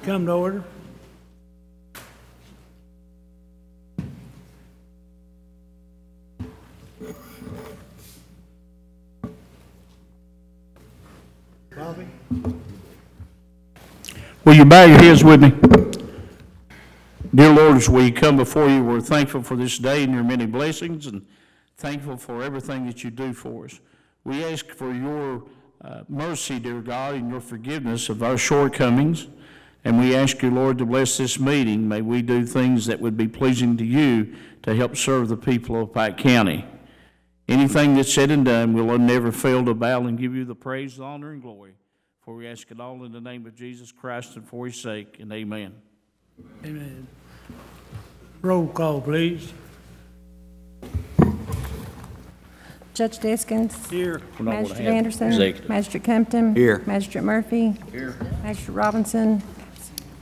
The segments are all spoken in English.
come to order. Bobby? Will you bow your heads with me? Dear Lord, as we come before you, we're thankful for this day and your many blessings, and thankful for everything that you do for us. We ask for your mercy, dear God, and your forgiveness of our shortcomings, and we ask you, Lord, to bless this meeting. May we do things that would be pleasing to you to help serve the people of Pike County. Anything that's said and done, we'll never fail to bow and give you the praise, honor, and glory. For we ask it all in the name of Jesus Christ and for his sake, and amen. Amen. Roll call, please. Judge Deskins. Here. Magistrate Anderson. Magistrate Kempton. Here. Magistrate Murphy. Here. Magistrate Robinson.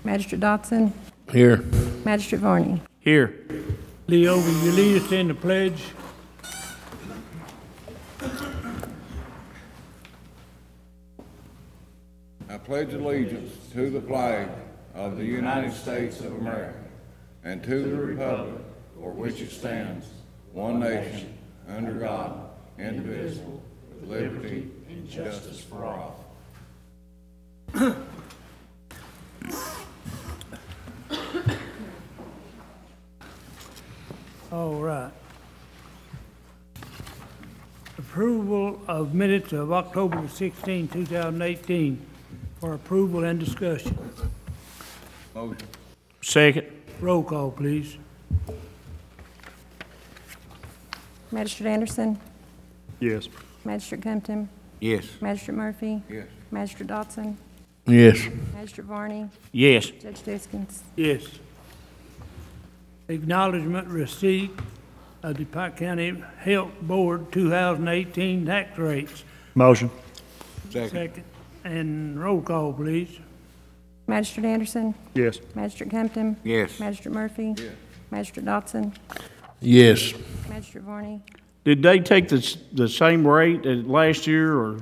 Magistrate Dotson. Here. Magistrate Varney. Here. Leo, will you lead us in the pledge? I pledge allegiance to the flag of the United States of America and to the republic for which it stands, one nation, under God, indivisible, with liberty and justice for all. All right. Approval of minutes of October 16, 2018 for approval and discussion. Motion. Second. Roll call, please. Magistrate Anderson. Yes. Magistrate Kempton. Yes. Magistrate Murphy. Yes. Magistrate Dotson. Yes. Magistrate Varney. Yes. Judge Deskins. Yes. Acknowledgement receipt of the Pike County Health Board 2018 tax rates. Motion. Second. And roll call, please. Magistrate Anderson. Yes. Magistrate Kempton. Yes. Magistrate Murphy. Yes. Magistrate Dotson. Yes. Magistrate Varney. Did they take the same rate as last year, or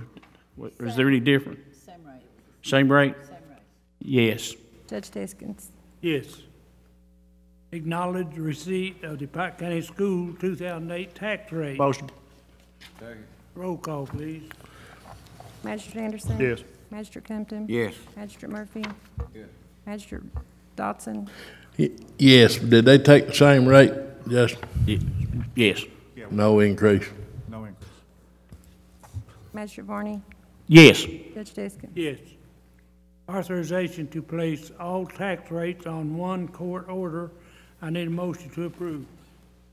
is there any different? Same rate. Same rate? Same rate. Yes. Judge Deskins. Yes. Acknowledge receipt of the Pike County School 2008 tax rate. Motion. Second. Roll call, please. Magistrate Anderson. Yes. Magistrate Kempton. Yes. Magistrate Murphy. Yes. Magistrate Dotson. Yes. Did they take the same rate? Just Yes. no increase? No increase. Magistrate Varney. Yes. Judge Deskins. Yes. Authorization to place all tax rates on one court order. I need a motion to approve.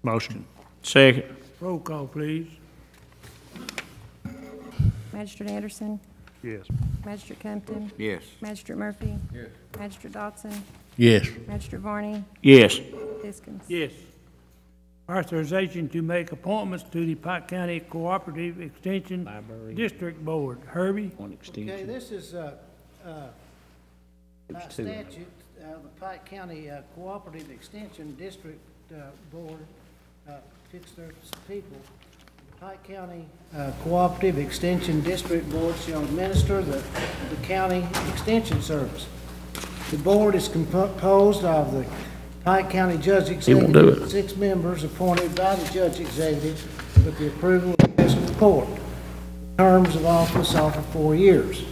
Motion. Second. Roll call, please. Magistrate Anderson. Yes. Magistrate Kempton. Yes. Magistrate Murphy. Yes. Magistrate Dotson. Yes. Magistrate Varney. Yes. Deskins. Yes. Authorization to make appointments to the Pike County Cooperative Extension District Board. Herbie? Okay, this is by statute, the Pike County Cooperative Extension District Board picks their people. The Pike County Cooperative Extension District Board shall administer the county extension service. The board is composed of the Pike County Judge Executive, 6 members appointed by the Judge Executive with the approval of the fiscal court. Terms of office are for 4 years.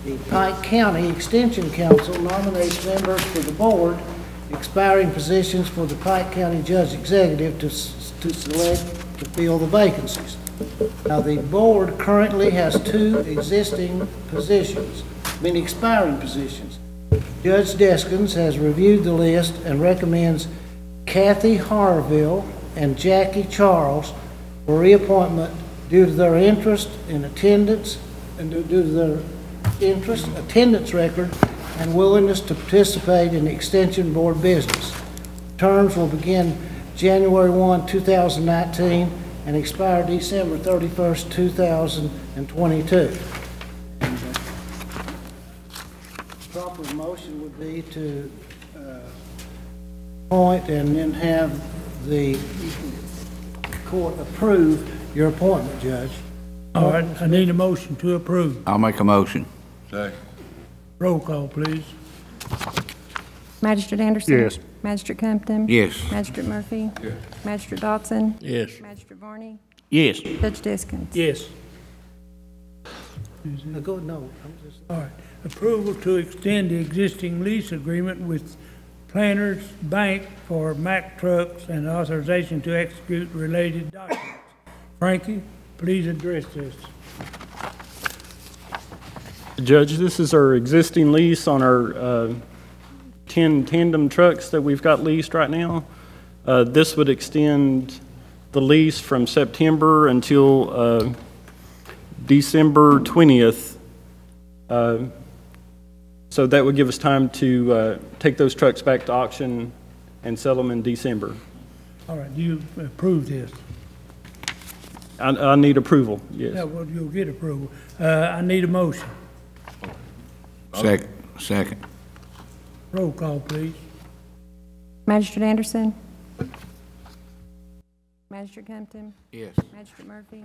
The Pike County Extension Council nominates members for the board, expiring positions for the Pike County Judge Executive to select to fill the vacancies. Now, the board currently has 2 existing positions, expiring positions. Judge Deskins has reviewed the list and recommends Kathy Harville and Jackie Charles for reappointment due to their interest in attendance and due to their attendance record, and willingness to participate in the Extension Board business. Terms will begin January 1, 2019 and expire December 31st, 2022. Proper motion would be to appoint and then have the court approve your appointment, Judge. All right, I need a motion to approve. I'll make a motion. Second. Roll call, please. Magistrate Anderson. Yes. Magistrate Compton. Yes. Magistrate Murphy. Magistrate Dodson. Yes. Magistrate Varney. Yes. Judge Diskins. Yes. Go, no, I'm just, All right. Approval to extend the existing lease agreement with Planters Bank for Mack trucks and authorization to execute related documents. Frankie, please address this. Judge, this is our existing lease on our 10 tandem trucks that we've got leased right now. This would extend the lease from September until December 20th. So that would give us time to take those trucks back to auction and sell them in December. All right, do you approve this? I need approval, yes. Yeah, well, you'll get approval. I need a motion. Second. Roll call, please. Magistrate Anderson. Magistrate Compton. Yes. Magistrate Murphy.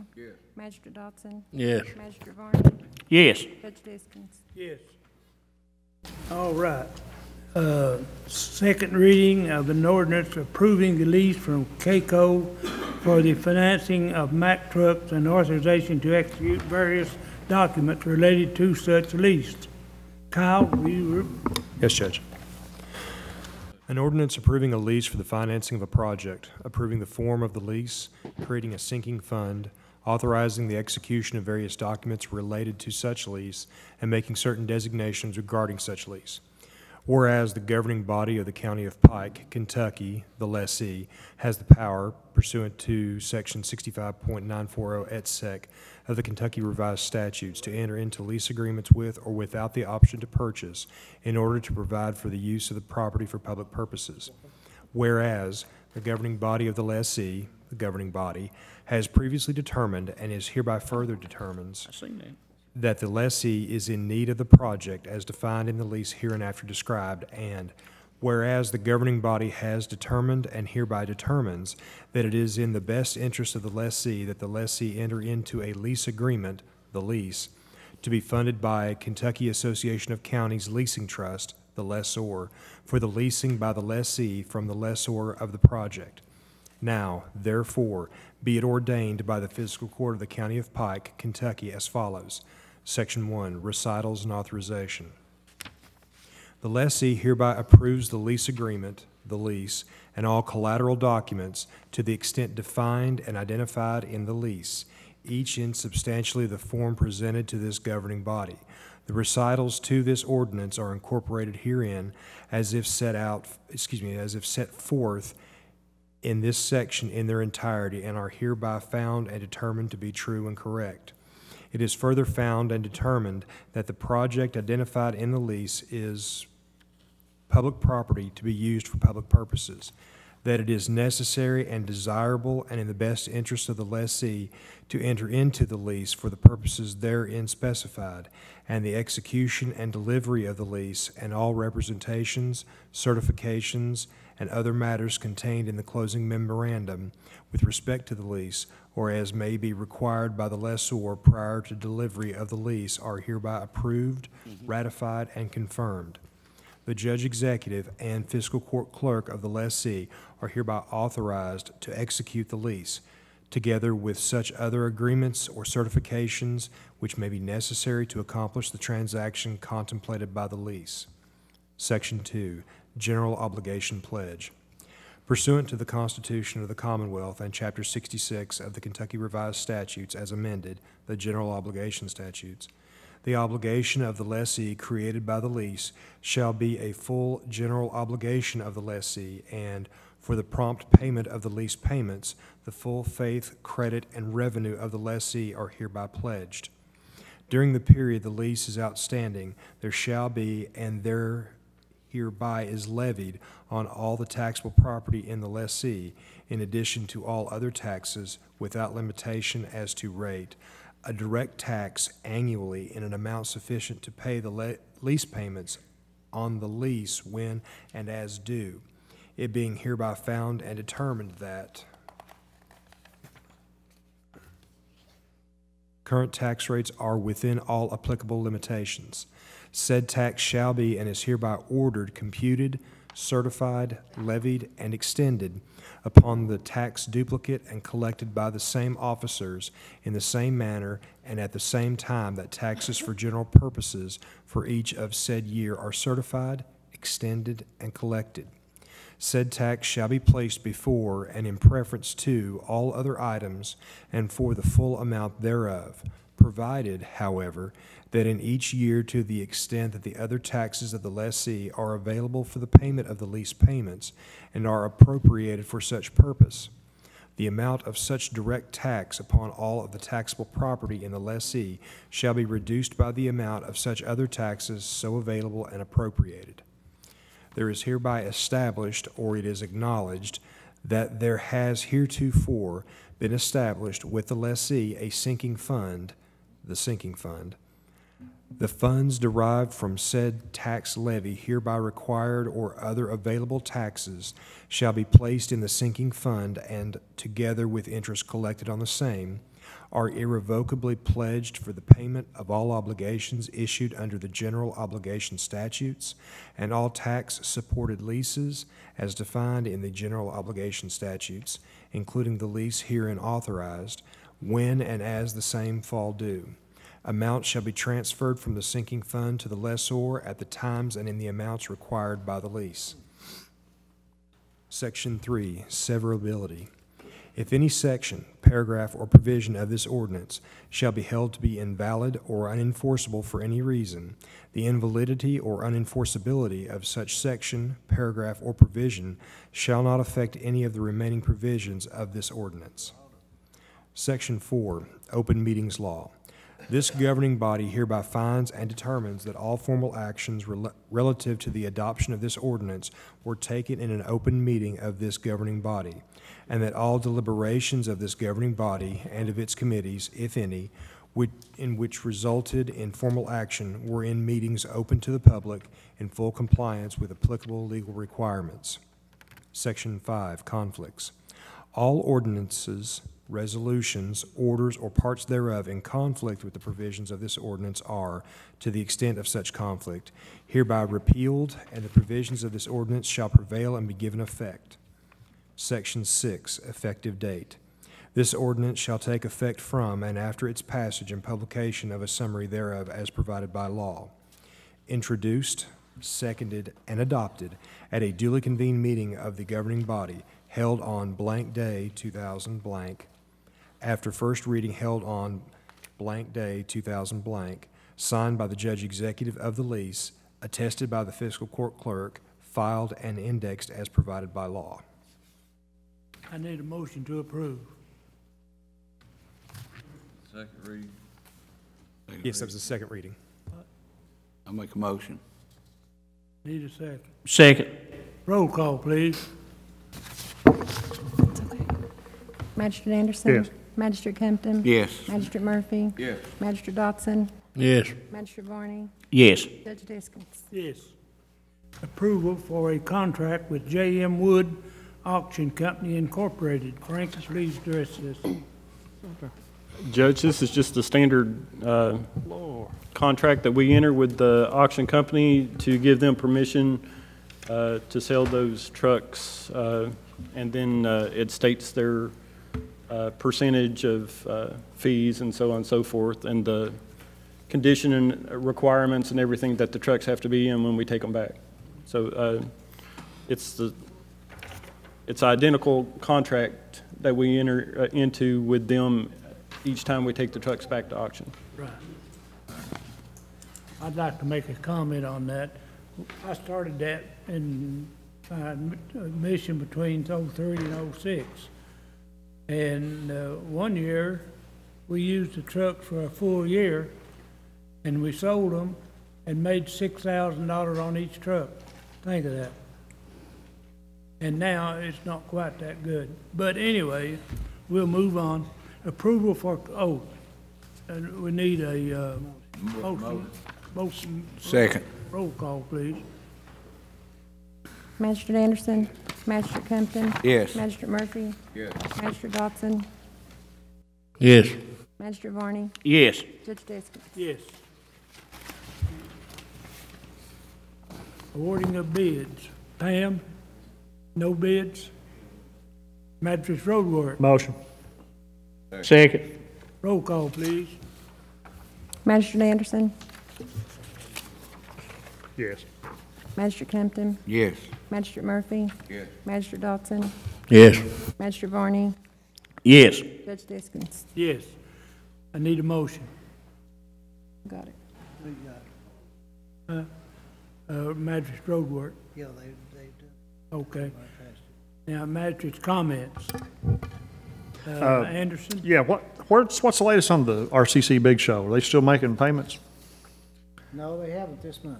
Magistrate Dodson. Yes. Magistrate Varney. Yes. Judge Diskins. Yes. All right. Second reading of an ordinance approving the lease from CAECO for the financing of Mack trucks and authorization to execute various documents related to such lease. Kyle, will you? Yes, Judge. An ordinance approving a lease for the financing of a project, approving the form of the lease, creating a sinking fund, authorizing the execution of various documents related to such lease, and making certain designations regarding such lease. Whereas the governing body of the County of Pike, Kentucky, the lessee, has the power pursuant to Section 65.940 et sec of the Kentucky Revised Statutes to enter into lease agreements with or without the option to purchase in order to provide for the use of the property for public purposes. Whereas the governing body of the lessee, the governing body, has previously determined and is hereby further determines I seen that. that the lessee is in need of the project as defined in the lease hereinafter described, and whereas the governing body has determined and hereby determines that it is in the best interest of the lessee that the lessee enter into a lease agreement, the lease, to be funded by Kentucky Association of Counties Leasing Trust, the lessor, for the leasing by the lessee from the lessor of the project. Now, therefore, be it ordained by the Fiscal Court of the County of Pike, Kentucky, as follows. Section 1, Recitals and Authorization. The lessee hereby approves the lease agreement, the lease, and all collateral documents to the extent defined and identified in the lease, each in substantially the form presented to this governing body. The recitals to this ordinance are incorporated herein as if set forth in this section in their entirety and are hereby found and determined to be true and correct. It is further found and determined that the project identified in the lease is public property to be used for public purposes, that it is necessary and desirable and in the best interest of the lessee to enter into the lease for the purposes therein specified, and the execution and delivery of the lease and all representations, certifications, and other matters contained in the closing memorandum with respect to the lease, or as may be required by the lessor prior to delivery of the lease, are hereby approved, ratified, and confirmed. The judge executive and fiscal court clerk of the lessee are hereby authorized to execute the lease, together with such other agreements or certifications which may be necessary to accomplish the transaction contemplated by the lease. Section 2, General Obligation Pledge. Pursuant to the Constitution of the Commonwealth and Chapter 66 of the Kentucky Revised Statutes as amended, the General Obligation Statutes, the obligation of the lessee created by the lease shall be a full general obligation of the lessee, and for the prompt payment of the lease payments, the full faith, credit, and revenue of the lessee are hereby pledged. During the period the lease is outstanding, there shall be, and there hereby is levied on all the taxable property in the lessee, in addition to all other taxes, without limitation as to rate, a direct tax annually in an amount sufficient to pay the lease payments on the lease when and as due, it being hereby found and determined that current tax rates are within all applicable limitations. Said tax shall be and is hereby ordered, computed, certified, levied, and extended upon the tax duplicate and collected by the same officers in the same manner and at the same time that taxes for general purposes for each of said year are certified, extended, and collected. Said tax shall be placed before and in preference to all other items and for the full amount thereof, provided, however, that in each year to the extent that the other taxes of the lessee are available for the payment of the lease payments and are appropriated for such purpose, the amount of such direct tax upon all of the taxable property in the lessee shall be reduced by the amount of such other taxes so available and appropriated. There is hereby established, or it is acknowledged, that there has heretofore been established with the lessee a sinking fund, the sinking fund. The funds derived from said tax levy hereby required or other available taxes shall be placed in the sinking fund and, together with interest collected on the same, are irrevocably pledged for the payment of all obligations issued under the general obligation statutes and all tax-supported leases as defined in the general obligation statutes, including the lease herein authorized, when and as the same fall due. Amounts shall be transferred from the sinking fund to the lessor at the times and in the amounts required by the lease. Section 3, Severability. If any section, paragraph, or provision of this ordinance shall be held to be invalid or unenforceable for any reason, the invalidity or unenforceability of such section, paragraph, or provision shall not affect any of the remaining provisions of this ordinance. Section 4, Open Meetings Law. This governing body hereby finds and determines that all formal actions relative to the adoption of this ordinance were taken in an open meeting of this governing body, and that all deliberations of this governing body and of its committees, if any, in which resulted in formal action were in meetings open to the public in full compliance with applicable legal requirements. Section 5, Conflicts. All ordinances, resolutions, orders, or parts thereof in conflict with the provisions of this ordinance are, to the extent of such conflict, hereby repealed, and the provisions of this ordinance shall prevail and be given effect. Section 6, Effective Date. This ordinance shall take effect from and after its passage and publication of a summary thereof as provided by law. Introduced, seconded, and adopted at a duly convened meeting of the governing body held on blank day 2000 blank, after first reading held on blank day 2000 blank, signed by the judge executive of the lease, attested by the fiscal court clerk, filed and indexed as provided by law. I need a motion to approve. Second reading. Yes, that was the second reading. I make a motion. Need a second. Second. Roll call, please. Magistrate Anderson? Yes. Magistrate Kempton? Yes. Magistrate Murphy? Yes. Magistrate Dotson? Yes. Magistrate Varney? Yes. Judge Diskins? Yes. Approval for a contract with J.M. Wood Auction Company Incorporated. Francis, please address this. Judge, this is just the standard contract that we enter with the auction company to give them permission to sell those trucks, and then it states their percentage of fees and so on and so forth, and the condition and requirements and everything that the trucks have to be in when we take them back. So it's identical contract that we enter into with them each time we take the trucks back to auction. Right. I'd like to make a comment on that. I started that in my mission between '03 and '06. And one year, we used the trucks for a full year, and we sold them and made $6,000 on each truck. Think of that. And now it's not quite that good. But anyway, we'll move on. Approval for, we need a motion. Second. Roll call, please. Magistrate Anderson? Magistrate Kempton? Yes. Magistrate Murphy? Yes. Magistrate Dotson? Yes. Magistrate Varney? Yes. Judge Diskins? Yes. Awarding of bids. Pam? No bids? Mattress Roadwork? Motion. Second. Roll call, please. Magistrate Anderson, Yes. Magistrate Kempton, Yes. Magistrate Murphy, Yes. Magistrate Dodson, Yes. Magistrate Varney, Yes. Judge Diskins. Yes. I need a motion. Got it. We got it. Mattress Roadwork. Yeah, they do. Okay. Fantastic. Now, mattress comments. Anderson? Yeah, what's the latest on the RCC Big Show? Are they still making payments? No, they haven't this month.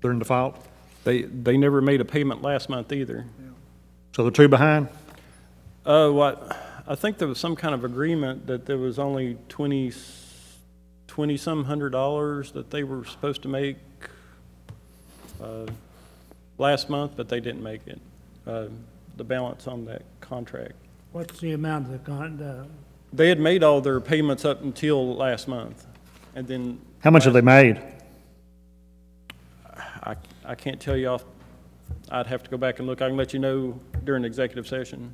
They're in default? They never made a payment last month either. So they're two behind? I think there was some kind of agreement that there was only $20-some hundred that they were supposed to make last month, but they didn't make it, the balance on that contract. What's the amount of They had made all their payments up until last month, and then How much have they made? I can't tell you off, I'd have to go back and look. I can let you know during executive session.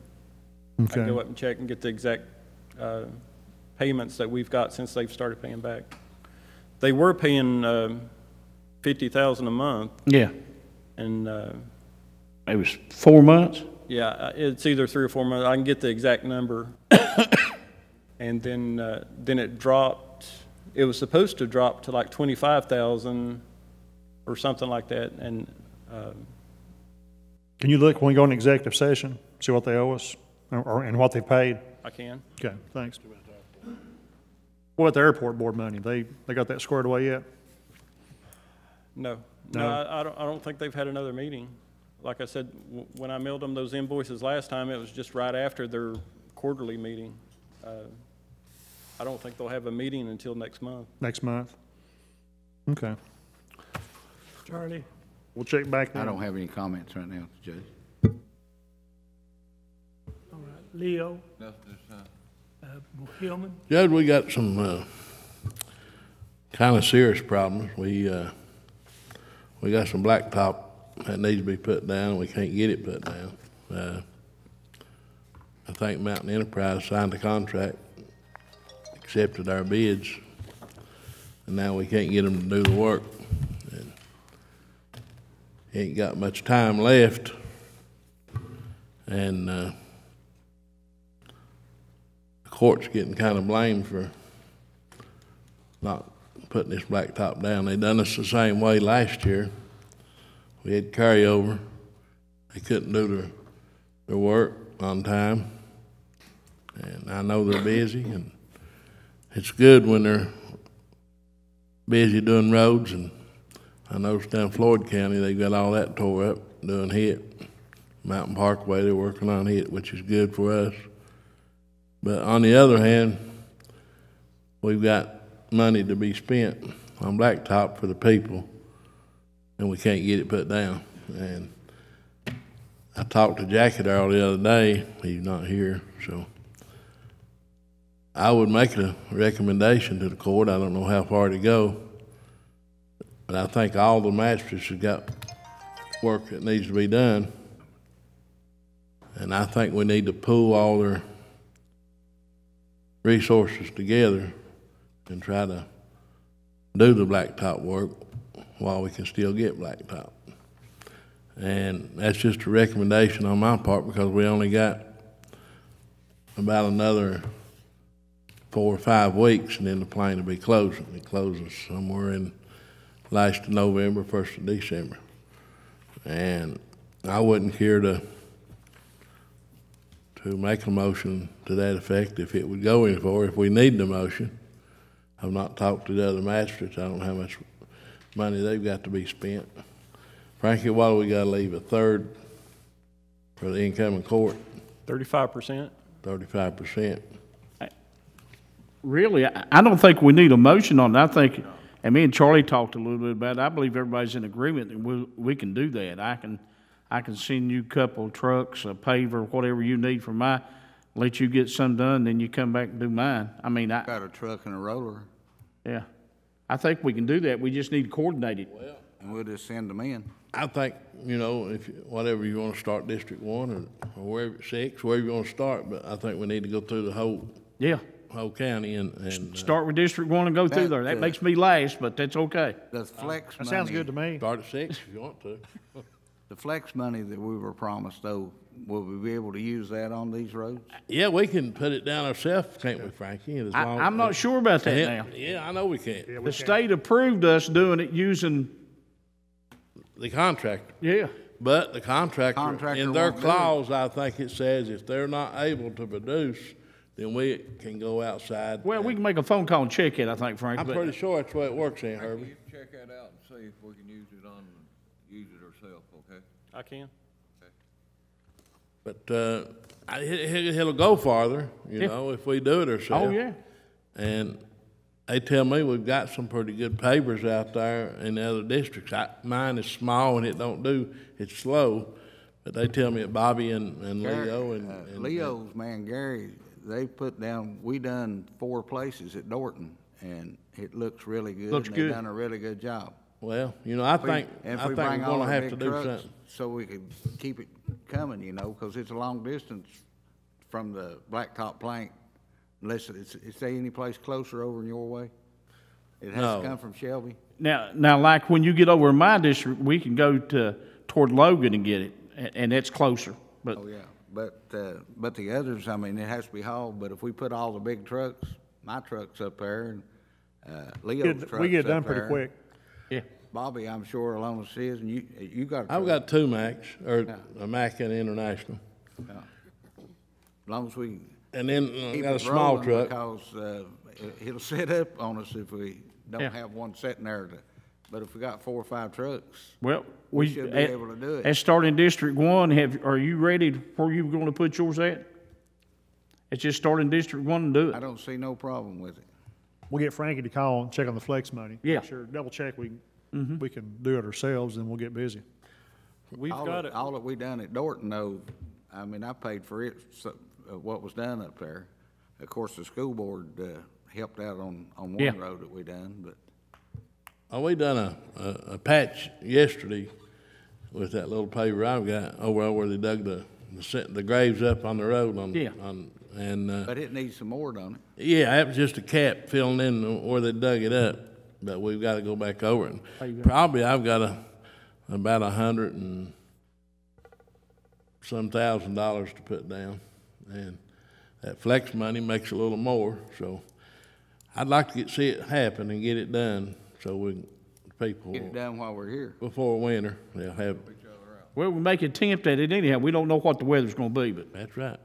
I can go up and check and get the exact payments that we've got since they've started paying back. They were paying $50,000 a month, Yeah. and It was 4 months? yeah, it's either 3 or 4 months. I can get the exact number. And then it dropped. It was supposed to drop to like 25,000 or something like that. And Can you look when we go in executive session, see what they owe us and what they paid? I can. Okay, thanks. What about the airport board money? They got that squared away yet? No, No? I don't think they've had another meeting. Like I said, when I mailed them those invoices last time, it was just right after their quarterly meeting. I don't think they'll have a meeting until next month. Next month? Okay. Charlie? We'll check back then. I don't have any comments right now, Judge. All right. Leo? Hillman? Judge, we got some kind of serious problems. We got some blacktop that needs to be put down. We can't get it put down. I think Mountain Enterprise signed a contract, accepted our bids, and now we can't get them to do the work. And ain't got much time left, and the court's getting kind of blamed for not putting this blacktop down. They done us the same way last year. We had carryover. They couldn't do their work on time. And I know they're busy, and it's good when they're busy doing roads. And I noticed down Floyd County, they got all that tore up doing HIT. Mountain Parkway, they're working on HIT, which is good for us. But on the other hand, we've got money to be spent on blacktop for the people, and we can't get it put down. And I talked to Jackie Darrell the other day. He's not here, so I would make a recommendation to the court. I don't know how far to go, but I think all the magistrates have got work that needs to be done, and I think we need to pool all their resources together and try to do the blacktop work while we can still get blacktop. And that's just a recommendation on my part, because we only got about another 4 or 5 weeks, and then the plane will be closing. It closes somewhere in last of November, 1st of December. And I wouldn't care to make a motion to that effect if it would go any further, if we need the motion. I've not talked to the other magistrates. I don't know how much money they've got to be spent. Frankly, why do we gotta leave a third for the incoming court? 35%. 35%. Really, I don't think we need a motion on it. I think, and me and Charlie talked a little bit about it, I believe everybody's in agreement that we can do that. I can send you a couple of trucks, a paver, whatever you need for let you get some done, then you come back and do mine. I mean, Got a truck and a roller. yeah. I think we can do that. We just need to coordinate it. and we'll just send them in. I think, whatever you want to start District 1 or wherever, 6, wherever you want to start, but I think we need to go through the whole county and. Start with District 1 and go through there. That makes me last, but that's okay. The flex That money. sounds good to me. Start at 6 if you want to. The flex money that we were promised, though, will we be able to use that on these roads? Yeah, we can put it down ourselves, can't we, Frankie? I'm not sure about that now. Yeah, I know we can't. The state approved us doing it using, The contractor. yeah. But the contractor, Contractor in their won't do it. clause, I think it says if they're not able to produce, then we can go outside. Well, we can make a phone call and check it, I think, Frank. I'm but- pretty sure that's the way it works, Aunt Herbie. You check that out and see if we can use it ourselves, okay? I can. But, it'll go farther, if we do it ourselves. Oh, yeah. And they tell me we've got some pretty good pavers out there in the other districts. Mine is small and it's slow, but they tell me that Bobby and Leo and. Leo's, man, Gary, they put down, we done 4 places at Dorton, and it looks really good. Looks and good. They've done a really good job. Well, I think And if we're we bring all gonna our have big to do trucks, something. so we could keep it coming, because it's a long distance from the blacktop plank. Unless is there any place closer over in your way? It has No. to come from Shelby? Now, like when you get over in my district, we can go toward Logan and get it, and that's closer. But Oh, yeah, but the others, I mean, it has to be hauled, but if we put all the big trucks, my truck's up there, and Leo's truck's up there. We get it done pretty quick. yeah, Bobby, I'm sure along with his, and you got a truck. I've got 2 Macs, or a Mac and International. As long as we And then I keep got a it small rolling, truck. because it'll set up on us if we Yeah. don't have one sitting there. But if we got 4 or 5 trucks, well, we should be able to do it. At starting District 1, are you ready where you going to put yours at? It's just starting District 1 and do I it. don't see no problem with it. We'll get Frankie to call and check on the flex money. Yeah. Make sure, double check we can do it ourselves, and we'll get busy. We've got it. All that we done at Dorton, though, I mean, I paid for it, what was done up there. Of course, the school board helped out on Yeah. one road that we done, but Oh, we done a patch yesterday with that little paver I've got over where they dug the graves up on the road Yeah. but it needs some more, don't it? Yeah, that was just a cap filling in where they dug it up, but we've got to go back over it. Probably I've got about $100 and some $1,000 to put down, and that flex money makes a little more. So I'd like to see it happen and get it done, so people Get it done while we're here. before winter they'll have. Well, we make an attempt at it anyhow. We don't know what the weather's going to be, but That's right.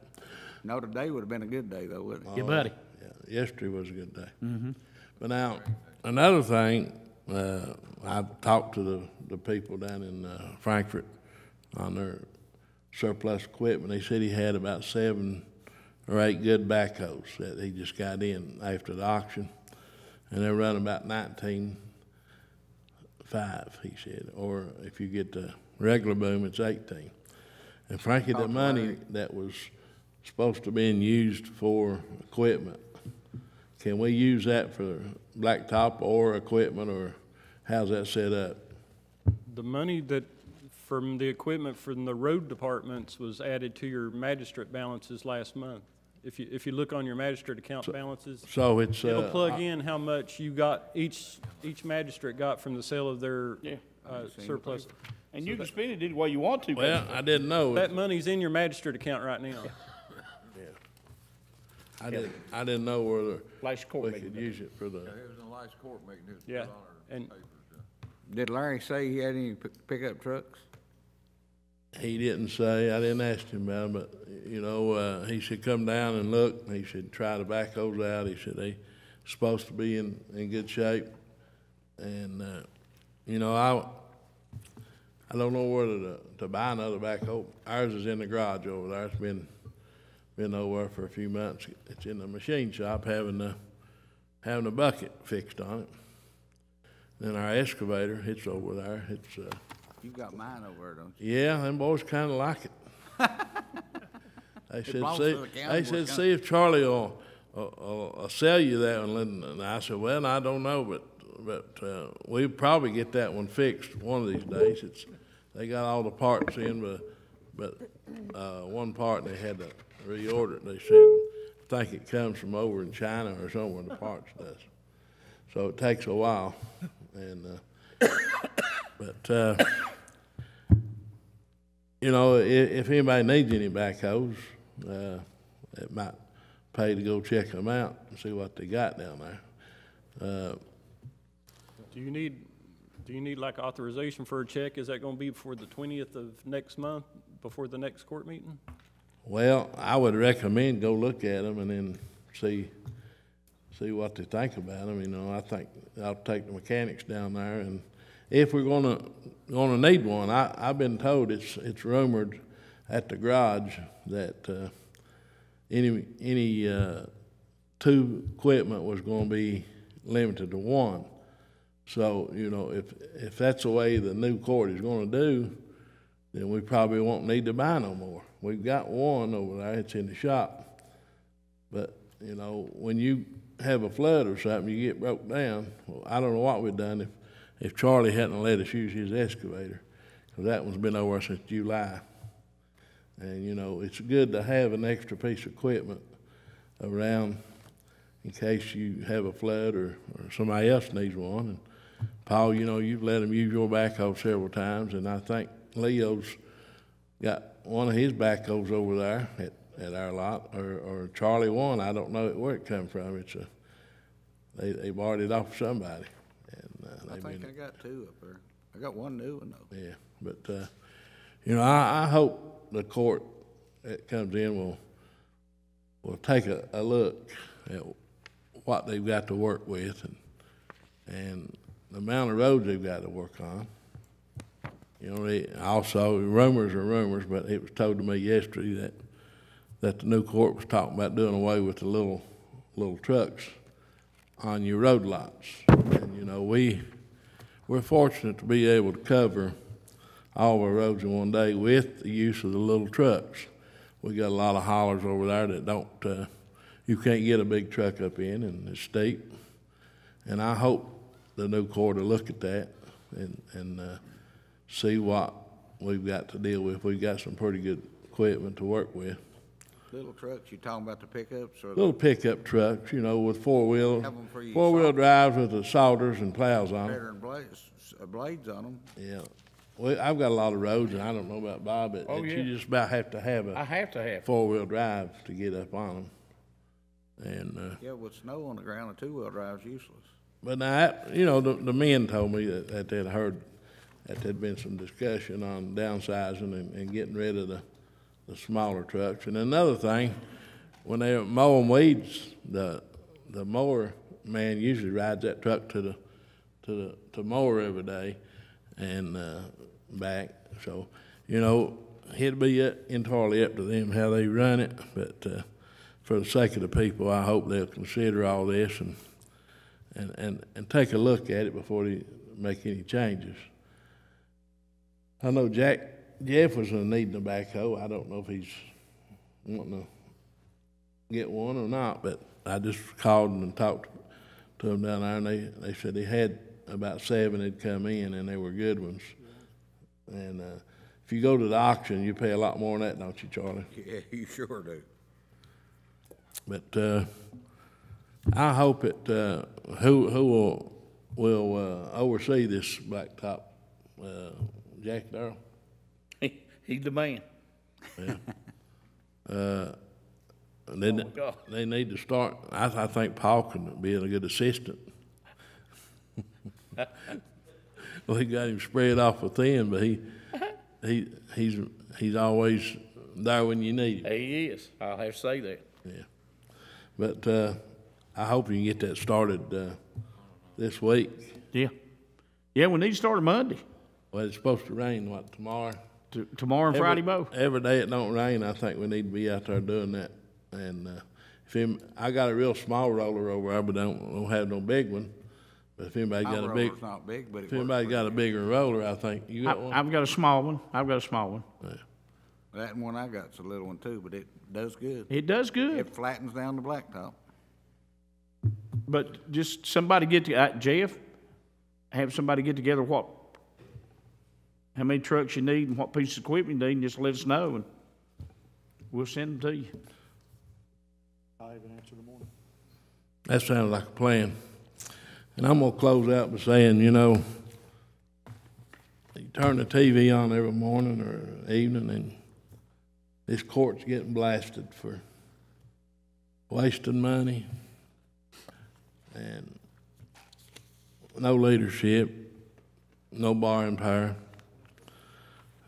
No, today would have been a good day, though, wouldn't it? yeah, buddy. Yeah, yesterday was a good day. But now, another thing, I've talked to the people down in Frankfurt on their surplus equipment. They said he had about 7 or 8 good backhoes that he just got in after the auction. And they're running about 19.5, he said. Or if you get the regular boom, it's 18. And Frankie, the money that was supposed to be used for equipment, can we use that for blacktop or equipment, or how's that set up? The money that, from the equipment from the road departments was added to your magistrate balances last month. If you look on your magistrate account balances, So it's, it'll plug in how much you got, each magistrate got from the sale of their surplus. And you can spend it any way you want to. well, I didn't know. That money's in your magistrate account right now. I didn't know whether Last court we meeting. could use it for the, It was in the last court meeting, it was Yeah, put on our and- papers. Did Larry say he had any pickup trucks? he didn't say, I didn't ask him about it, but, he said, come down and look. He said, try the backhoes out. He said, they supposed to be in good shape. And, I don't know whether to buy another backhoe. Ours is in the garage over there. It's been over there for a few months. It's in the machine shop having a bucket fixed on it. Then our excavator, it's over there. It's, You got mine over there, don't you? yeah, them boys kind of like it. They said, belongs see, to the county, they boys, said, county. see if Charlie will sell you that one. And I said, well, I don't know, but we'll probably get that one fixed one of these days. They got all the parts in, but one part they had to reorder it. They said, I think it comes from over in China or somewhere, the parts does. So it takes a while, and, you know, if anybody needs any backhoes, it might pay to go check them out and see what they got down there. Do you need like authorization for a check? Is that gonna be before the 20th of next month, before the next court meeting? Well, I would recommend go look at them and then see what they think about them. You know, I think I'll take the mechanics down there, and if we're gonna need one, I've been told it's rumored at the garage that any two equipment was gonna be limited to one. So, you know, if that's the way the new court is gonna do, then we probably won't need to buy no more. We've got one over there, it's in the shop. But, you know, when you have a flood or something, you get broke down. Well, I don't know what we'd done if Charlie hadn't let us use his excavator, because that one's been over since July. And, you know, it's good to have an extra piece of equipment around in case you have a flood or somebody else needs one. And Paul, you know, you've let him use your backhoe several times, and I think Leo's got one of his backhoes over there at our lot, or Charlie one. I don't know where it come from. They borrowed it off of somebody. And, I think I got two up there. I got one new one though. Yeah, but you know, I hope the court that comes in will take a look at what they've got to work with and the amount of roads they've got to work on. You know, also rumors are rumors, but it was told to me yesterday that the new court was talking about doing away with the little trucks on your road lots. And you know, we're fortunate to be able to cover all of our roads in one day with the use of the little trucks. We got a lot of hollers over there that don't, you can't get a big truck up in, and it's steep. And I hope the new court will look at that and see what we've got to deal with. We've got some pretty good equipment to work with. Little trucks, you talking about the pickups or? Little pickup trucks, you know, with four-wheel for drives with the sauters and plows on them. Better than blades on them. Yeah. Well, I've got a lot of roads, and I don't know about Bob, but you just about have to have a four-wheel drive to get up on them. And yeah, with snow on the ground, a two-wheel drive's useless. But now, you know, the men told me that they'd heard that there'd been some discussion on downsizing and getting rid of the smaller trucks. And another thing, when they're mowing weeds, the mower man usually rides that truck to the mower every day and back. So, you know, it'd be entirely up to them how they run it. But for the sake of the people, I hope they'll consider all this and take a look at it before they make any changes. I know Jeff was needing a backhoe. I don't know if he's wanting to get one or not, but I just called him and talked to him down there, and they said they had about 7 that come in, and they were good ones. And if you go to the auction, you pay a lot more than that, don't you, Charlie? Yeah, you sure do. But I hope that who will oversee this blacktop, Jack Darrell? He's the man. Yeah. They need to start. I think Paul can be a good assistant. Well, he got him spread off within, but he's always there when you need him. He is. I'll have to say that. Yeah. But I hope you can get that started this week. Yeah. Yeah, we need to start Monday. Well, it's supposed to rain, what, tomorrow? Tomorrow and Friday both. Every day it don't rain, I think we need to be out there doing that. And I got a real small roller over there, but I don't have no big one. But if anybody got a big, not big, but if anybody got a bigger roller, I think you got one. I've got a small one. Yeah. That one I got's a little one too, but it does good. It does good. It flattens down the blacktop. But just somebody get to Jeff. have somebody get together how many trucks you need and what pieces of equipment you need, and just let us know, and we'll send them to you. I'll have an answer in the morning. That sounds like a plan. And I'm gonna close out by saying, you turn the TV on every morning or evening, and this court's getting blasted for wasting money and no leadership, no borrowing power.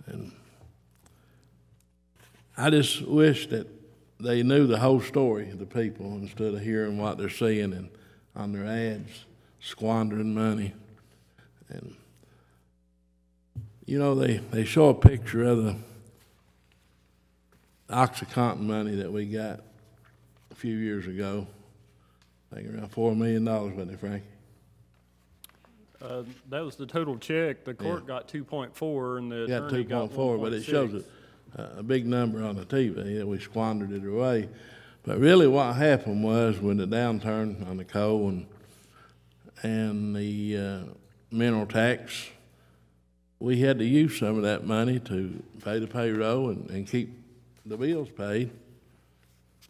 And I just wish that they knew the whole story of the people instead of hearing what they're seeing and on their ads, squandering money. And, they show a picture of the OxyContin money that we got a few years ago. I think around $4 million, wasn't it, Frankie? That was the total check. The court got 2.4 and the attorney got 2.4, but it 1.6. shows a big number on the TV that we squandered it away. But really what happened was when the downturn on the coal and the mineral tax, we had to use some of that money to pay the payroll and keep the bills paid.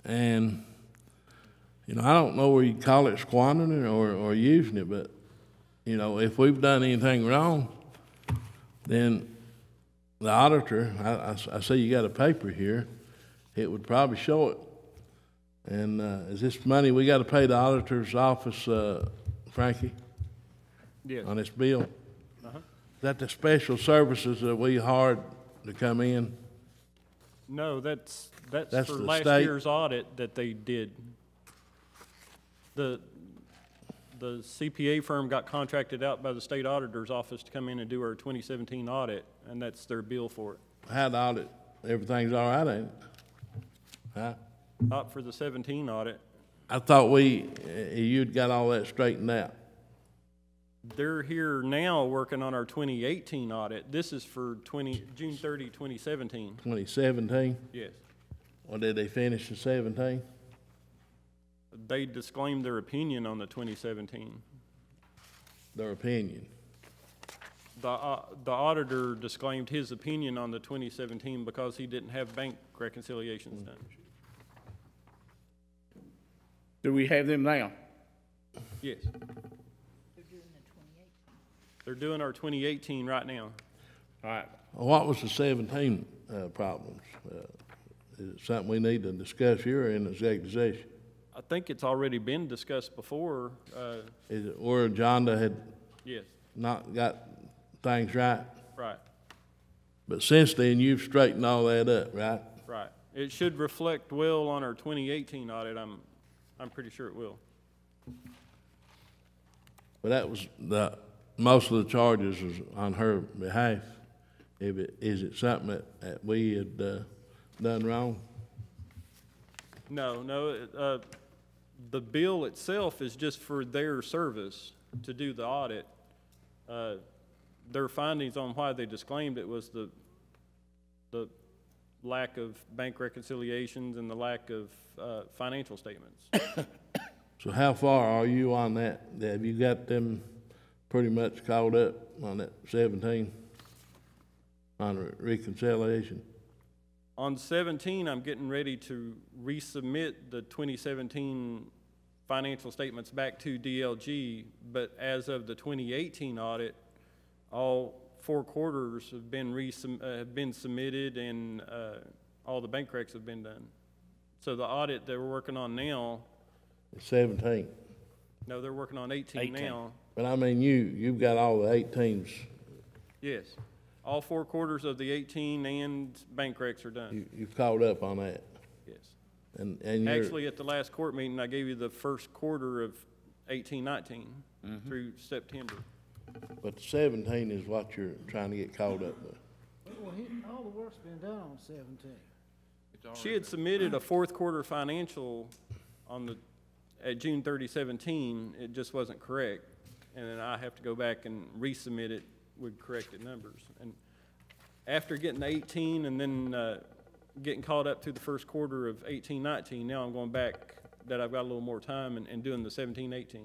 And, I don't know where you call it squandering it or using it, but, if we've done anything wrong, then the auditor, I see you got a paper here, it would probably show it. And is this money we got to pay the auditor's office, Frankie? Yes. On this bill? Is that the special services that we hired to come in? No, that's That's for the last state. year's audit that they did. The CPA firm got contracted out by the state auditor's office to come in and do our 2017 audit, and that's their bill for it. How the audit, everything's all right, ain't it? Huh? Not for the 17 audit. I thought you'd got all that straightened out. They're here now working on our 2018 audit. This is for June 30, 2017. 2017? Yes. Or did they finish the 17? They disclaimed their opinion on the 2017. Their opinion. The auditor disclaimed his opinion on the 2017 because he didn't have bank reconciliations done. Do we have them now? Yes. They're doing our 2018 right now. All right. What was the 17 problems? Is it something we need to discuss here or in the executive session? I think it's already been discussed before. Is it where Jonda had Yes, not got things right? right, But since then, you've straightened all that up, right? right. It should reflect well on our 2018 audit. I'm pretty sure it will. But that was most of the charges was on her behalf. Is it something that we had done wrong? No. The bill itself is just for their service to do the audit. Their findings on why they disclaimed it was the lack of bank reconciliations and the lack of financial statements. So how far are you on that? Have you got them pretty much caught up on that 17 on reconciliation? On 17, I'm getting ready to resubmit the 2017 financial statements back to DLG, but as of the 2018 audit, all 4 quarters have been submitted and all the bank recs have been done. So the audit that we're working on now, 17. no, they're working on 18 now. But I mean, you've got all the 18s. Yes. All 4 quarters of the 18 and bank recs are done. You've caught up on that. Yes. And you're, Actually, at the last court meeting, I gave you the first quarter of 18-19 through September. but 17 is what you're trying to get caught up with. Well, all the work's been done on 17. She had submitted a 4th quarter financial at June 30, 17. It just wasn't correct. And then I have to go back and resubmit it with corrected numbers. And after getting the 18 and then getting caught up through the first quarter of 18-19, now I'm going back that I've got a little more time and doing the 17-18.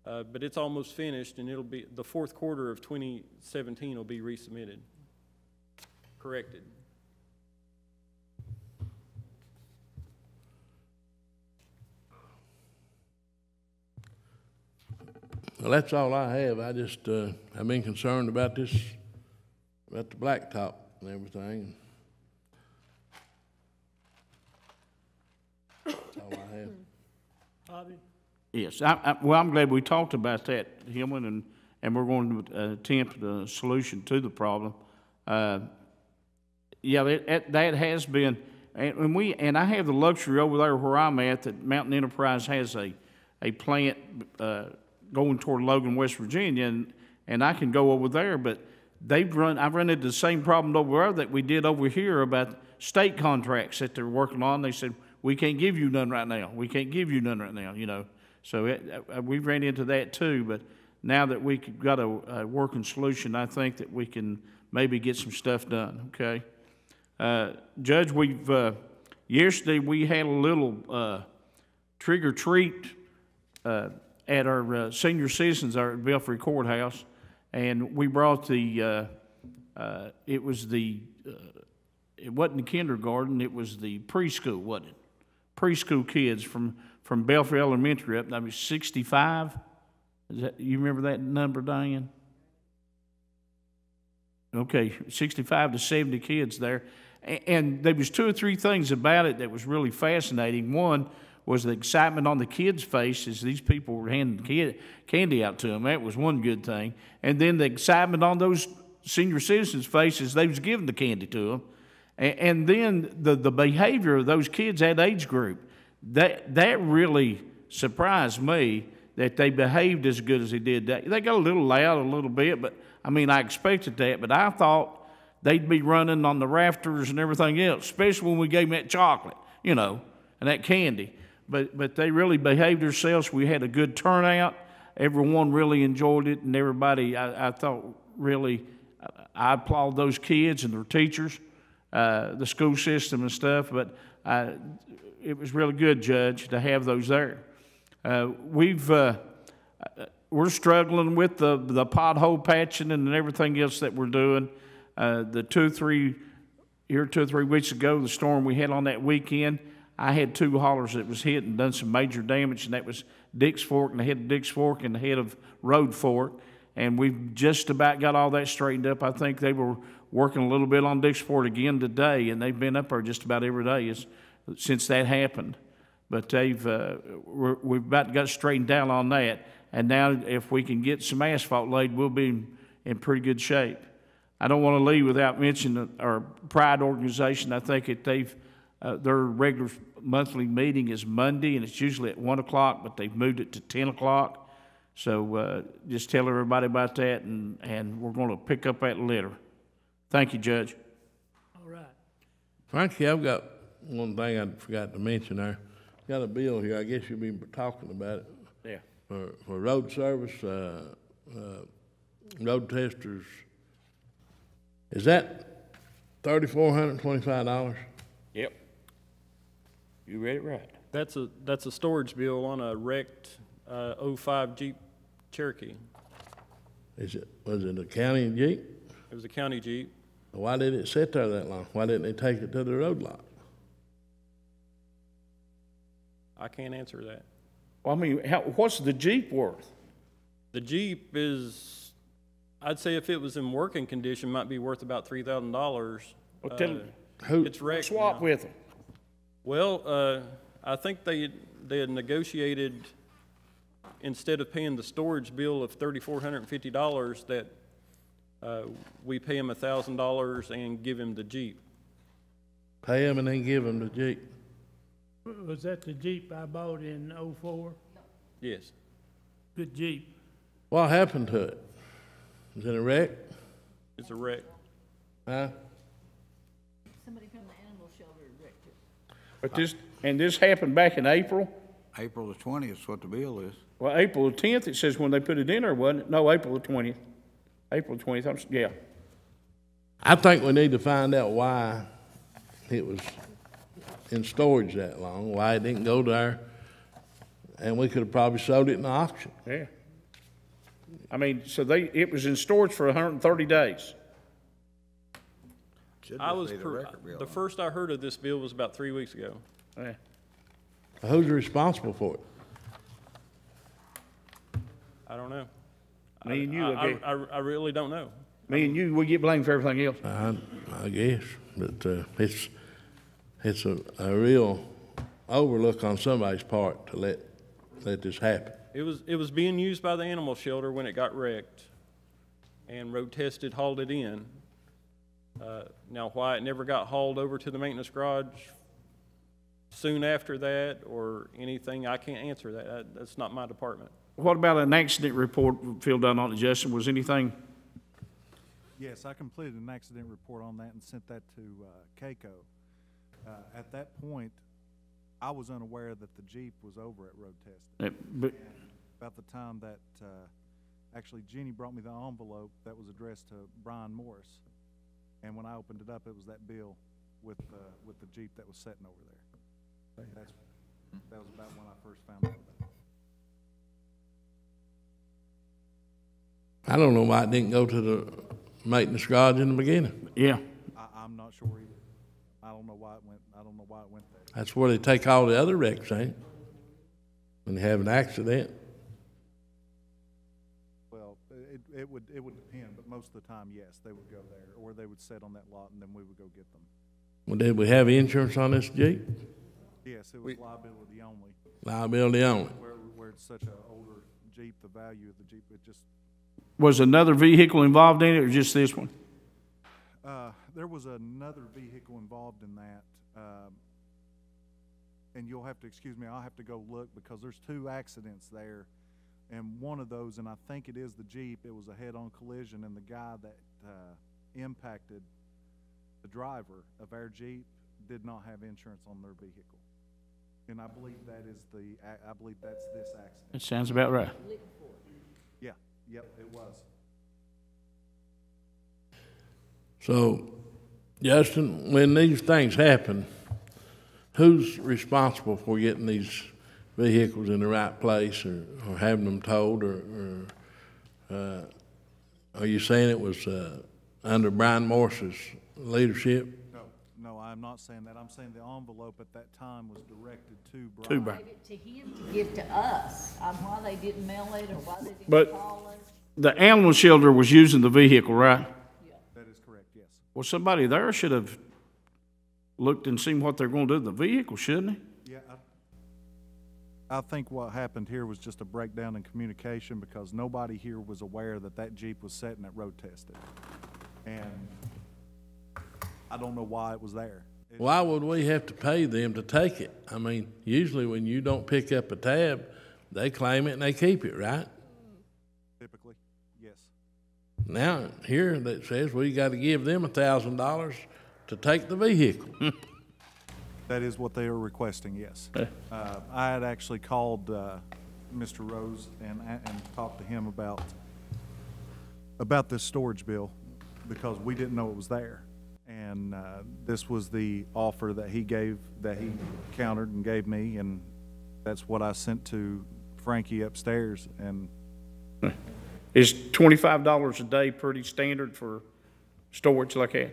But it's almost finished, and it'll be, the fourth quarter of 2017 will be resubmitted, corrected. Well, that's all I have. I just, I've been concerned about this, about the blacktop and everything. That's all I have. Bobby? Yes, well, I'm glad we talked about that, Hillman, and we're going to attempt a solution to the problem. Yeah, that has been, and I have the luxury over there where I'm at that Mountain Enterprise has a plant going toward Logan, West Virginia, and I can go over there, but I've run into the same problem over there that we did over here about state contracts that they're working on. They said, we can't give you none right now. We can't give you none right now, you know. So we ran into that too, but now that we got a working solution, I think that we can maybe get some stuff done, okay? Judge, yesterday we had a little trick or treat at our senior citizens at Belfry Courthouse, and we brought it wasn't the kindergarten, it was the preschool, wasn't it? Preschool kids from Belfry Elementary up, I mean, 65. You remember that number, Diane? Okay, 65 to 70 kids there. And there was 2 or 3 things about it that was really fascinating. One was the excitement on the kids' faces. These people were handing candy out to them. That was one good thing. And then the excitement on those senior citizens' faces, they was giving the candy to them. And then the behavior of those kids, that age group, that really surprised me that they behaved as good as they did. They got a little loud a little bit, but I mean, I expected that, but I thought they'd be running on the rafters and everything else, especially when we gave them that chocolate, you know, and that candy. But they really behaved themselves. We had a good turnout. Everyone really enjoyed it, and everybody, I thought, really, I applaud those kids and their teachers, the school system and stuff, but it was really good, Judge, to have those there. We're struggling with the pothole patching and everything else that we're doing. 2 or 3 weeks ago, the storm we had on that weekend, I had 2 haulers that was hit and done some major damage, and that was Dix Fork and the head of Dix Fork and the head of Road Fork. And we've just about got all that straightened up. I think they were working a little bit on Dix Fork again today, and they've been up there just about every day since that happened. But we've about got straightened out on that. And now if we can get some asphalt laid, we'll be in pretty good shape. I don't want to leave without mentioning our Pride organization. I think that their regular monthly meeting is Monday, and it's usually at 1 o'clock, but they've moved it to 10 o'clock. So just tell everybody about that, and we're going to pick up that litter. Thank you, Judge. All right. Frankie, I've got one thing I forgot to mention there. Got a bill here. I guess you've been talking about it. Yeah. For road service, road testers. Is that $3,425? Yep. You read it right. That's a storage bill on a wrecked 05 Jeep Cherokee. Was it a county Jeep? It was a county Jeep. Why did it sit there that long? Why didn't they take it to the road lot? I can't answer that. Well, I mean, what's the Jeep worth? The Jeep is, I'd say if it was in working condition, might be worth about $3,000. Well, tell who it's wrecked swap now. with them. Well, I think they had negotiated, instead of paying the storage bill of $3,450, that we pay him $1,000 and give him the Jeep. Pay him and then give him the Jeep. Was that the Jeep I bought in '04? Yes. Good Jeep. What happened to it? Was it a wreck? It's a wreck. Huh? Somebody from the animal shelter wrecked it. But this happened back in April? April the 20th is what the bill is. Well, April the 10th, it says when they put it in there, wasn't it? No, April the 20th. April 20th, yeah. I think we need to find out why it was in storage that long, why it didn't go there, and we could have probably sold it in the auction. Yeah. I mean, so it was in storage for 130 days. Should I just was, be the record bill. the first I heard of this bill was about 3 weeks ago. Yeah. Who's responsible for it? I don't know. Me and you, I really don't know. me and you, we get blamed for everything else. I guess, but it's a real overlook on somebody's part to let this happen. It was being used by the animal shelter when it got wrecked, and road tested hauled it in. Now, why it never got hauled over to the maintenance garage soon after that or anything, I can't answer that. That's not my department. What about an accident report filled out on it, Justin? Was anything? Yes, I completed an accident report on that and sent that to CAECO. At that point, I was unaware that the Jeep was over at road testing. But About the time that, actually Jeannie brought me the envelope that was addressed to Brian Morris. And when I opened it up, it was that bill with the Jeep that was sitting over there. That was about when I first found out about it. I don't know why it didn't go to the maintenance garage in the beginning. yeah, I'm not sure either. I don't know why it went there. That's where they take all the other wrecks, ain't it? When they have an accident. Well, it would depend, but most of the time, yes, they would go there, or they would sit on that lot and then we would go get them. Well, did we have insurance on this Jeep? Yes, it was liability only. Liability only. Where it's such an older Jeep, the value of the Jeep, it just, was another vehicle involved in it or just this one? there was another vehicle involved in that. And you'll have to excuse me, I'll have to go look because there's 2 accidents there. And one of those, and I think it is the Jeep, it was a head-on collision, and the guy that impacted the driver of our Jeep did not have insurance on their vehicle. And I believe that is I believe that's this accident. That sounds about right. Yeah, yep, it was. So, Justin, when these things happen, who's responsible for getting these vehicles in the right place or having them towed or are you saying it was under Brian Morris's leadership? No, I'm not saying that. I'm saying the envelope at that time was directed to Brian. To Brian. Gave it to him to give to us. Why they didn't mail it or why they didn't But- call us. The animal shelter was using the vehicle, right? That is correct, yes. Well, somebody there should have looked and seen what they're going to do to the vehicle, shouldn't they? Yeah, I think what happened here was just a breakdown in communication because nobody here was aware that that Jeep was sitting at road tested. And I don't know why it was there. Why would we have to pay them to take it? I mean, usually when you don't pick up a tab, they claim it and they keep it, right? Typically, yes. Now, here that says we got to give them $1,000 to take the vehicle. That is what they are requesting, yes. I had actually called Mr. Rose and talked to him about this storage bill because we didn't know it was there. And this was the offer that he countered and gave me, and that's what I sent to Frankie upstairs. And Is $25 a day pretty standard for storage like that?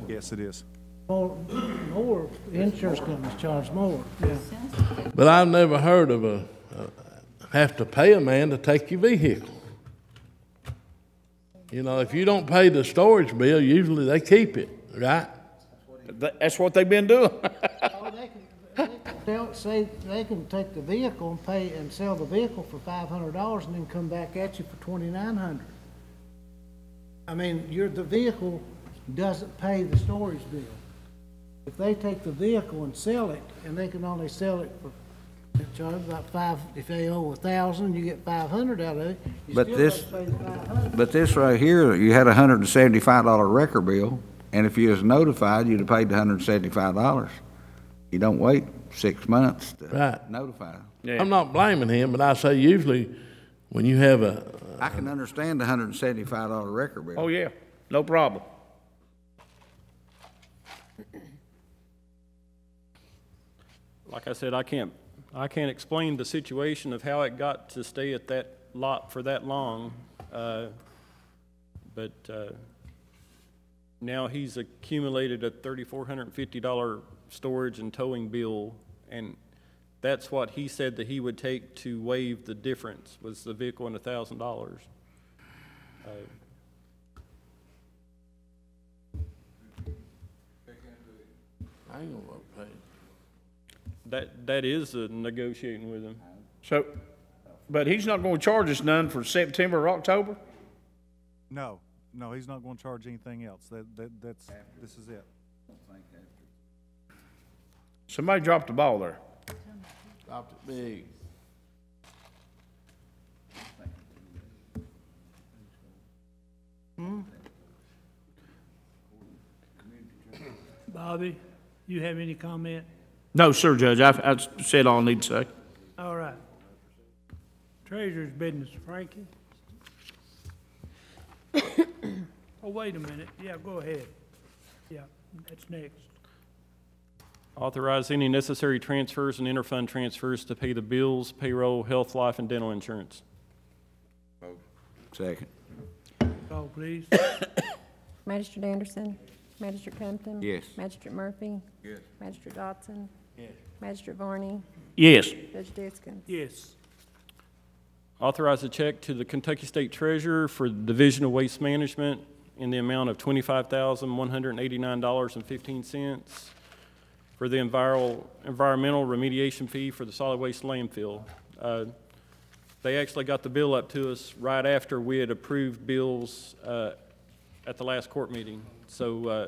yes, it is. More insurance companies charge more, yeah. But I've never heard of have to pay a man to take your vehicle. You know, if you don't pay the storage bill, usually they keep it, right? That's what they've been doing. They'll say they can take the vehicle and pay and sell the vehicle for $500 and then come back at you for $2,900. I mean, the vehicle doesn't pay the storage bill. If they take the vehicle and sell it, and they can only sell it for, they charge about if they owe $1,000, you get $500 out of it. You But still this- gotta pay the $500. But this right here, you had a $175 record bill, and if you was notified, you'd have paid the $175. You don't wait 6 months to Right. notify. Yeah. I'm not blaming him, but I say usually when you have I can understand the $175 record bill. Oh, yeah, no problem. Like I said, I can't explain the situation of how it got to stay at lot for that long, but now he's accumulated a $3,450 storage and towing bill, and that's what he said that he would take to waive the difference, was the vehicle and $1,000. I ain't gonna vote pay. That is negotiating with him. So, but he's not gonna charge us none for September or October? No, he's not gonna charge anything else. This is it. Somebody dropped the ball there. Dropped it big. Bobby, you have any comment? No, sir, Judge, I said all I need to say. All right. Treasurer's business, Frankie. Oh, wait a minute. Yeah, go ahead. Yeah, that's next. Authorize any necessary transfers and interfund transfers to pay the bills, payroll, health, life, and dental insurance. Second. Call, please. Magistrate Anderson. Magistrate Compton. Yes. Magistrate Murphy. Yes. Magistrate Dodson. Yes. Magistrate Varney. Yes. Judge Diskins. Yes. Authorize a check to the Kentucky State Treasurer for the Division of Waste Management in the amount of $25,189.15 for the environmental remediation fee for the solid waste landfill. They actually got the bill up to us right after we had approved bills at the last court meeting. So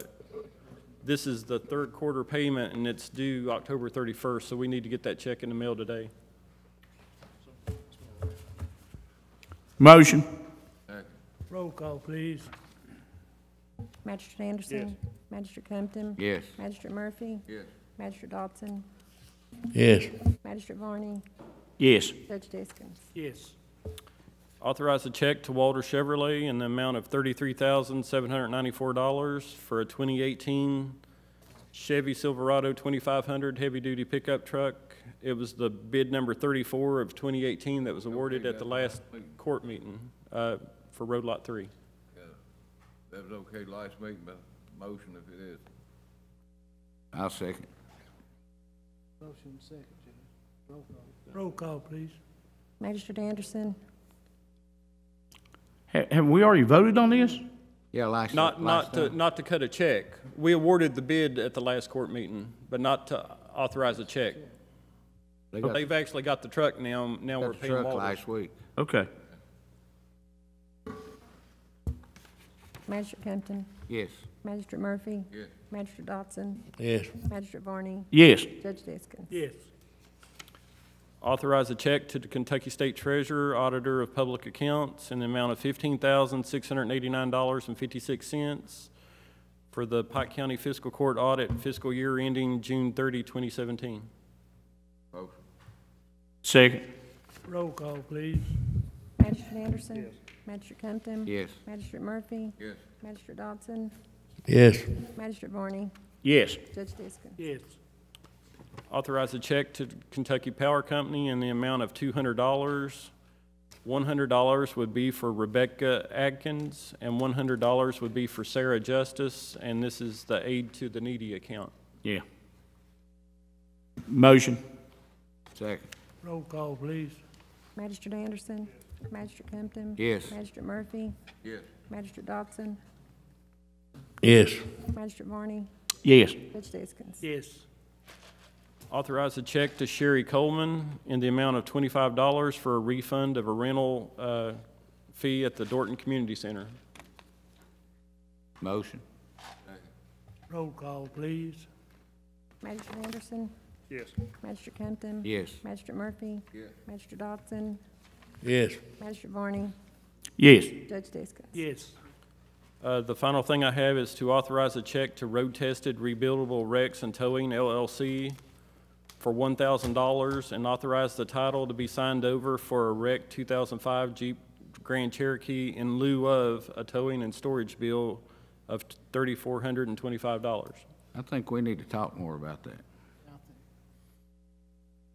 this is the third quarter payment, and it's due October 31st, so we need to get that check in the mail today. Motion. Roll call, please. Magistrate Anderson. Magistrate Compton. Yes. Magistrate Murphy. Yes. Magistrate Dodson. Yes. Magistrate Varney. Yes. Judge Diskins. Yes. Authorize a check to Walter Chevrolet in the amount of $33,794 for a 2018 Chevy Silverado 2500 heavy-duty pickup truck. It was the bid number 34 of 2018 that was awarded at the last court meeting for Road Lot 3. That was okay last meeting, but motion if it is. I'll second. Motion second, Judge. Roll call. Roll call, please. Magistrate Anderson. Have we already voted on this? Yeah, last Not time. to cut a check. We awarded the bid at the last court meeting, but not to authorize a check. They got They've actually got the truck now. Now we're the paying truck Walter. last week. Okay. Magistrate Compton. Yes. Magistrate Murphy. Yes. Magistrate Dodson. Yes. Magistrate Varney. Yes. Judge Diskins. Yes. Authorize a check to the Kentucky State Treasurer, Auditor of Public Accounts in the amount of $15,689.56 for the Pike County Fiscal Court audit fiscal year ending June 30, 2017. Motion. Second. Roll call, please. Magistrate Anderson. Yes. Magistrate Compton. Yes. Magistrate Murphy. Yes. Magistrate Dodson. Yes. Magistrate Varney. Yes. Judge Diskins. Yes. Authorize a check to Kentucky Power Company in the amount of $200. $100 would be for Rebecca Adkins, and $100 would be for Sarah Justice, and this is the Aid to the Needy account. Yeah. Motion. Second. Roll call, please. Magistrate Anderson. Magistrate Compton. Yes. Magistrate Murphy. Yes. Magistrate Dodson. Yes. Magistrate Varney. Yes. Judge Diskins. Yes. Authorize a check to Sherry Coleman in the amount of $25 for a refund of a rental fee at the Dorton Community Center. Motion. Roll call, please. Magistrate Anderson. Yes. Magistrate Compton. Yes. Magistrate Murphy. Yes. Magistrate Dodson. Yes. Magistrate Varney. Yes. Judge Diskins. Yes. The final thing I have is to authorize a check to Road Tested Rebuildable Wrecks and Towing LLC for $1,000 and authorize the title to be signed over for a wrecked 2005 Jeep Grand Cherokee in lieu of a towing and storage bill of $3,425. I think we need to talk more about that.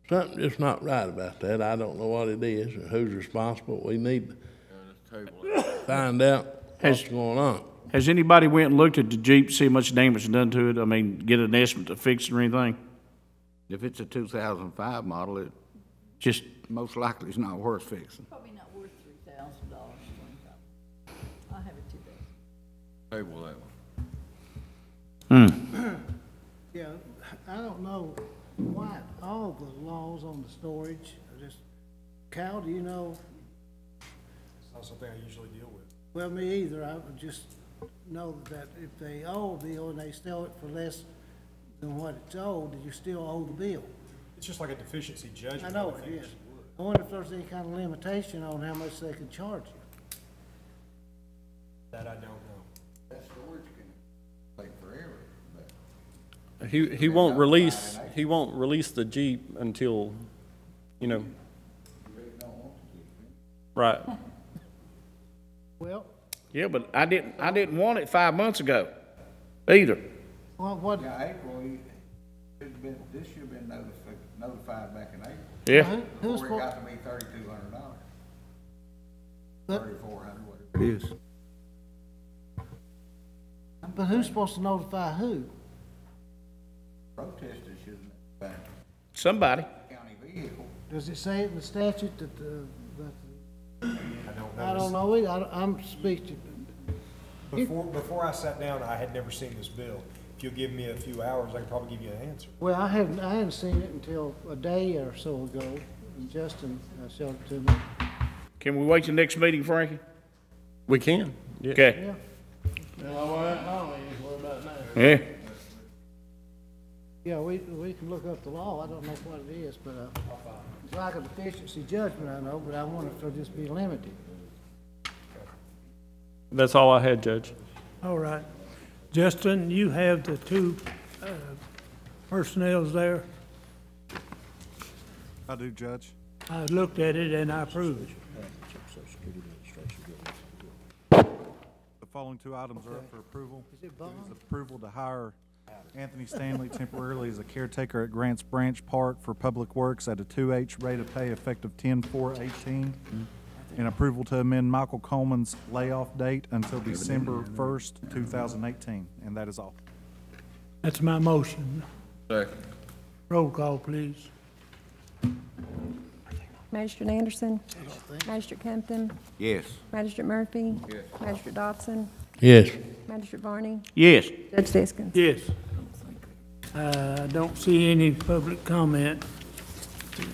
Something just not right about that. I don't know what it is or who's responsible. We need to find out what's going on. Has anybody went and looked at the Jeep, see how much damage done to it? I mean, get an estimate to fix it or anything? If it's a 2005 model, it Just, most likely is not worth fixing. Probably not worth $3,000. I'll have it $2,000. Table that one. Yeah, I don't know why all the laws on the storage are just, Cal, do you know? It's not something I usually deal with. Well, me either. I would just know that if they owe a bill and they sell it for less than what it's owed, that you still owe the bill. It's just like a deficiency judgment. I know it is. I wonder if there's any kind of limitation on how much they can charge you. That I don't know. That storage can take forever. He won't release the Jeep until, you know. Right. Well, yeah, but I didn't want it 5 months ago either. what, Yeah, April, this should have been notified back in April. Yeah. who's, Before it got to be $3,200. 3,400, whatever it is. but who's supposed to notify who? Protesters should have been Somebody. county vehicle. Does it say it in the statute that I don't know. I don't know either. I'm speaking. Before I sat down, I had never seen this bill. If you'll give me a few hours, I can probably give you an answer. Well, I hadn't seen it until a day or so ago, and Justin showed it to me. Can we wait till next meeting, Frankie? We can. Yeah. Okay. Yeah. Yeah. Yeah, we can look up the law. I don't know what it is, but it's like a deficiency judgment, I know, but I wonder if it'll just be limited. That's all I had, Judge. All right. Justin, you have the two personnels there. I do, Judge. I looked at it and I approve it. The following two items are up for approval. Is it bond? Is approval to hire Anthony Stanley temporarily as a caretaker at Grants Branch Park for Public Works at a 2H rate of pay effective 10/4/18. And approval to amend Michael Coleman's layoff date until December 1st, 2018. And that is all. That's my motion. Second. Roll call, please. Magistrate Anderson. Magistrate Kempton. Yes. Magistrate Murphy. Magistrate Dodson. Yes. Magistrate Varney. Yes. Judge Siskins. Yes. I don't see any public comment.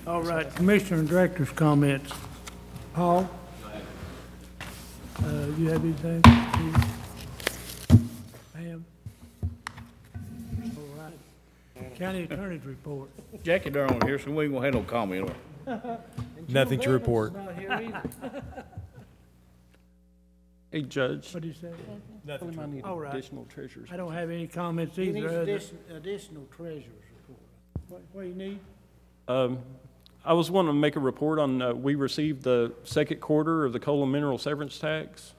All right, Commissioner and Director's comments. Paul? You have anything? Pam? All right. County Attorney's report. Jackie Durham here, so we ain't gonna have no comment. Nothing to report. Not here either. Hey, Judge. What did you say? Tell him I need All right. additional treasurer's. I don't have any comments He needs either. additional treasurer's report. What do you need? I was wanting to make a report on, we received the second quarter of the coal and mineral severance tax.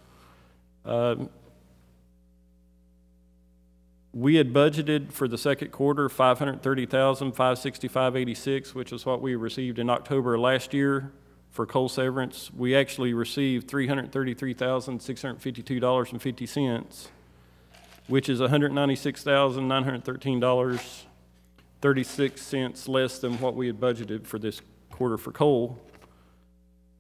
We had budgeted for the second quarter $530,565.86, which is what we received in October of last year for coal severance. We actually received $333,652.50, which is $196,913.36 less than what we had budgeted for this quarter for coal.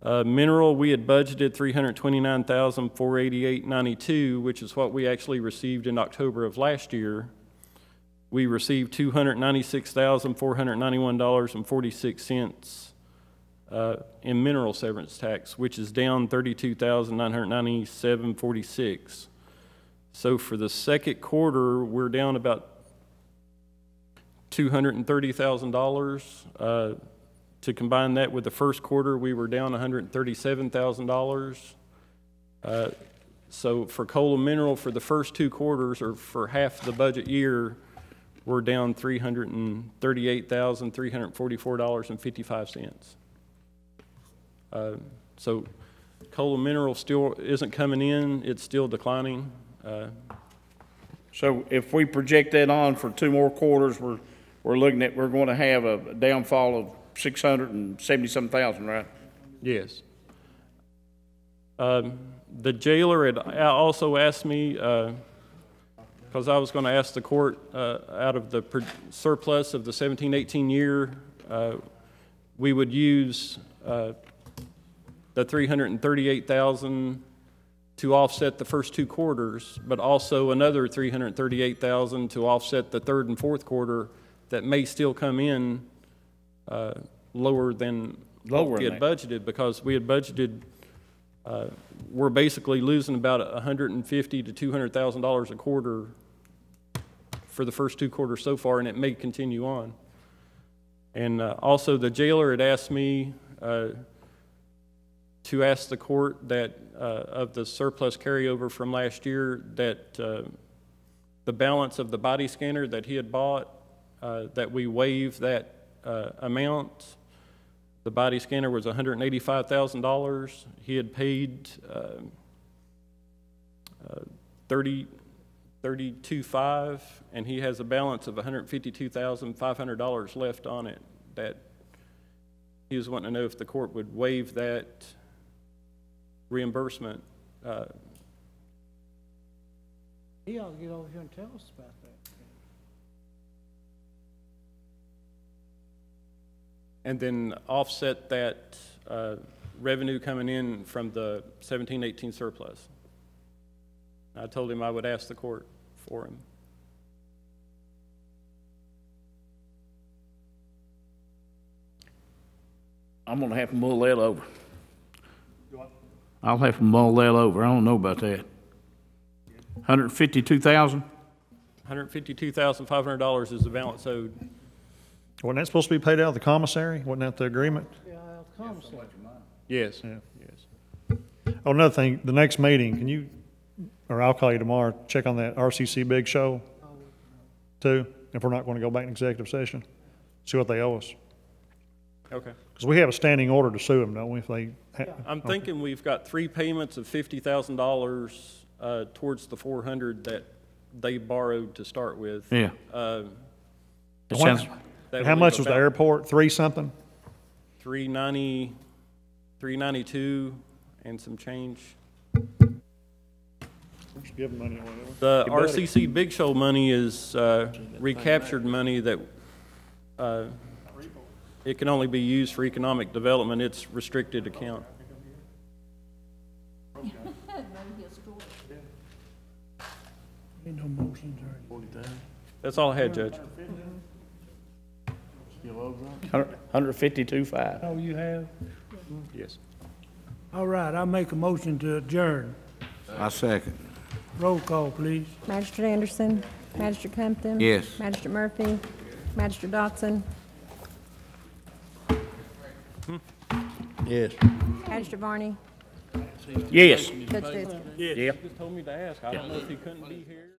Mineral, we had budgeted $329,488.92, which is what we actually received in October of last year. We received $296,491.46 in mineral severance tax, which is down $32,997.46. So for the second quarter, we're down about $230,000. To combine that with the first quarter, we were down $137,000. So for coal and mineral, for the first two quarters, or for half the budget year, we're down $338,344.55. So coal and mineral still isn't coming in, it's still declining. So if we project that on for two more quarters, we're looking at, we're going to have a downfall of $670-some thousand, right? Yes. The jailer had also asked me, because I was going to ask the court, out of the surplus of the 17-18 year, we would use the $338,000 to offset the first 2 quarters, but also another $338,000 to offset the third and fourth quarter that may still come in lower than what we had budgeted, because we had budgeted, we're basically losing about $150,000 to $200,000 a quarter for the first 2 quarters so far, and it may continue on. And also the jailer had asked me to ask the court that of the surplus carryover from last year, that the balance of the body scanner that he had bought, that we waive that amount. The body scanner was $185,000. He had paid $32,500, and he has a balance of $152,500 left on it. That he was wanting to know if the court would waive that reimbursement. He ought to get over here and tell us about that. And then offset that revenue coming in from the 17-18 surplus. I told him I would ask the court for him. I'm gonna have to mull that over. I'll have to mull that over. I don't know about that. $152,000? $152,500 is the balance owed. Wasn't that supposed to be paid out of the commissary? Wasn't that the agreement? Yeah, commissary. Yes. Yeah. Yes. Oh, another thing, the next meeting, can you, or I'll call you tomorrow, check on that RCC Big Show too, if we're not going to go back in executive session, see what they owe us. Okay. Because we have a standing order to sue them, don't we, if they? I'm thinking we've got 3 payments of $50,000 towards the $400 that they borrowed to start with. Yeah. That How would much leave was the about airport? 3 something? 392 and some change. Just give them money away. The RCC Big Show money is recaptured money that it can only be used for economic development. It's restricted account. Ain't no motions or That's all I had, Judge. $152,500. Oh, you have? Yes. All right, I'll make a motion to adjourn. I second. Roll call, please. Magistrate Anderson, Magistrate Compton. Yes. Magistrate Murphy, Magistrate Dotson, Yes. Magistrate Varney, Yes. Judge Biskin. He just told me to ask. I don't know if he couldn't be here.